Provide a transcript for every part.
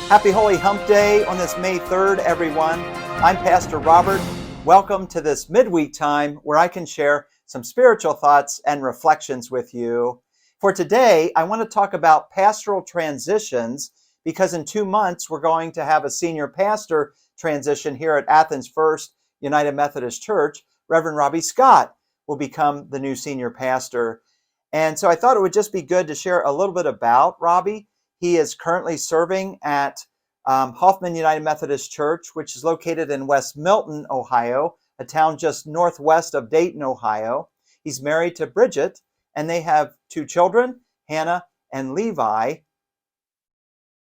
Happy Holy Hump Day on this May 3rd, everyone. I'm Pastor Robert. Welcome to this midweek time where I can share some spiritual thoughts and reflections with you. For today, I want to talk about pastoral transitions because in 2 months, we're going to have a senior pastor transition here at Athens First United Methodist Church. Reverend Robbie Scott will become the new senior pastor. And so I thought it would just be good to share a little bit about Robbie. He is currently serving at Hoffman United Methodist Church, which is located in West Milton, Ohio, a town just northwest of Dayton, Ohio. He's married to Bridget, and they have 2 children, Hannah and Levi.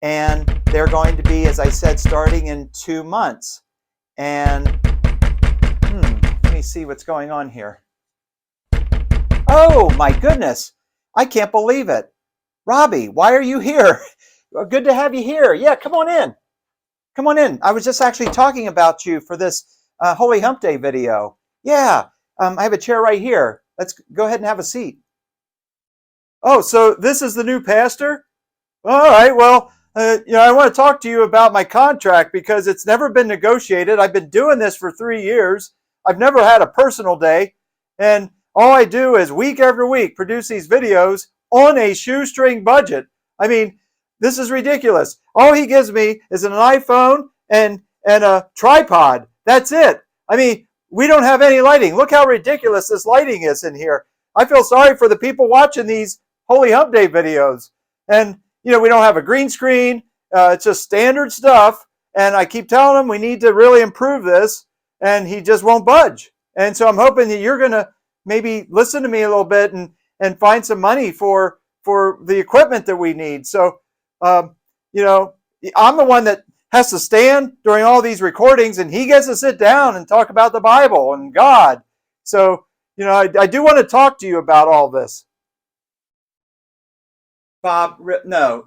And they're going to be, as I said, starting in 2 months. And let me see what's going on here. Oh, my goodness. I can't believe it. Robbie, why are you here? Good to have you here. Yeah, come on in. Come on in. I was just actually talking about you for this Holy Hump Day video. Yeah, I have a chair right here. Let's go ahead and have a seat. Oh, so this is the new pastor? All right, well, I want to talk to you about my contract because it's never been negotiated. I've been doing this for 3 years. I've never had a personal day. And all I do is week after week produce these videos on a shoestring budget. I mean, this is ridiculous. All he gives me is an iPhone and a tripod. That's it. I mean, we don't have any lighting. Look how ridiculous this lighting is in here. I feel sorry for the people watching these Holy Hump Day videos. And, we don't have a green screen. It's just standard stuff. And I keep telling him we need to really improve this. And he just won't budge. And so I'm hoping that you're going to maybe listen to me a little bit and find some money for the equipment that we need. So, I'm the one that has to stand during all these recordings, and he gets to sit down and talk about the Bible and God. So, I do want to talk to you about all this. Bob, no,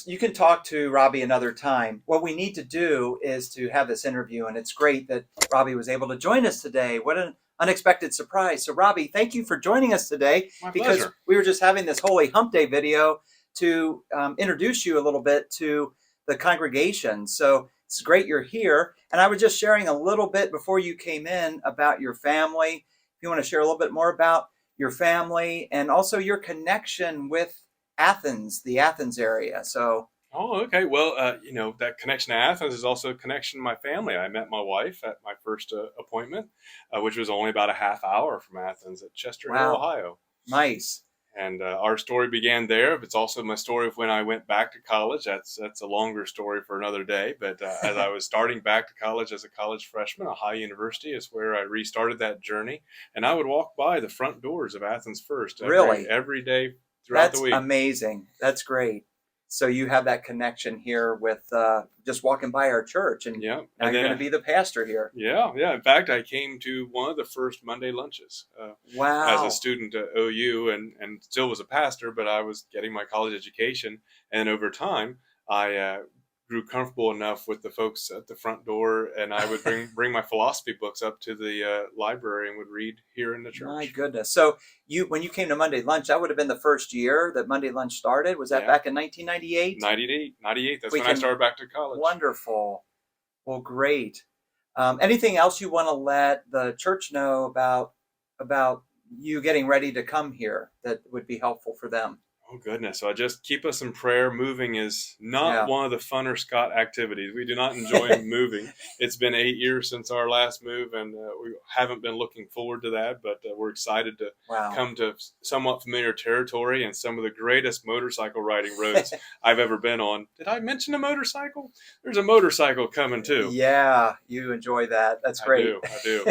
you can talk to Robbie another time. What we need to do is to have this interview, and it's great that Robbie was able to join us today. What an unexpected surprise. So, Robbie, thank you for joining us today. My because pleasure. We were just having this Holy Hump Day video to introduce you a little bit to the congregation. So it's great you're here. And I was just sharing a little bit before you came in about your family. If you want to share a little bit more about your family and also your connection with Athens, the Athens area. So. Oh, okay. Well, that connection to Athens is also a connection to my family. I met my wife at my first appointment, which was only about a half hour from Athens at Chester Hill, Ohio. Nice. And our story began there. It's also my story of when I went back to college. That's a longer story for another day. But as I was starting back to college as a college freshman, Ohio University is where I restarted that journey. And I would walk by the front doors of Athens First every day throughout the week. That's amazing. That's great. So you have that connection here with just walking by our church, and now you're going to be the pastor here. Yeah. In fact, I came to one of the first Monday lunches as a student at OU and still was a pastor, but I was getting my college education. And over time, I grew comfortable enough with the folks at the front door, and I would bring my philosophy books up to the library and would read here in the church. My goodness. So when you came to Monday lunch, that would have been the first year that Monday lunch started. Was that back in 1998? 98. That's when I started back to college. Wonderful. Well, great. Anything else you want to let the church know about you getting ready to come here that would be helpful for them? Oh, goodness. So just keep us in prayer. Moving is not one of the funner Scott activities. We do not enjoy moving. It's been 8 years since our last move, and we haven't been looking forward to that, but we're excited to come to somewhat familiar territory and some of the greatest motorcycle riding roads I've ever been on. Did I mention a motorcycle? There's a motorcycle coming too. Yeah, you enjoy that. That's great. I do.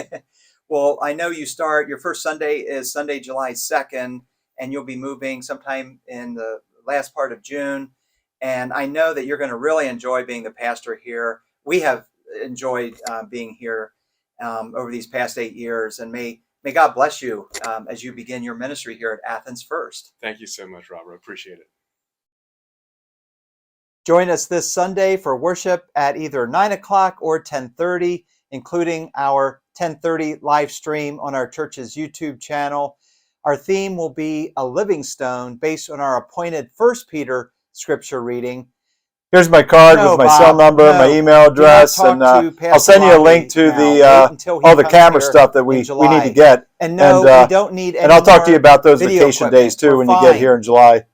Well, I know your first Sunday is Sunday, July 2nd. And you'll be moving sometime in the last part of June. And I know that you're going to really enjoy being the pastor here. We have enjoyed being here over these past 8 years. And may God bless you as you begin your ministry here at Athens First. Thank you so much, Robert. Appreciate it. Join us this Sunday for worship at either 9 o'clock or 10:30, including our 10:30 live stream on our church's YouTube channel. Our theme will be a living stone based on our appointed 1 Peter scripture reading. here's my card No, with my Bob, cell number, no. my email Do not address, talk and to I'll Pastor send you a Robbie link to now. the Wait until he all the comes camera here stuff that in we July. need to get. And no, we don't need any and I'll talk to you more about those video vacation equipment. days too We're when you fine. get here in July.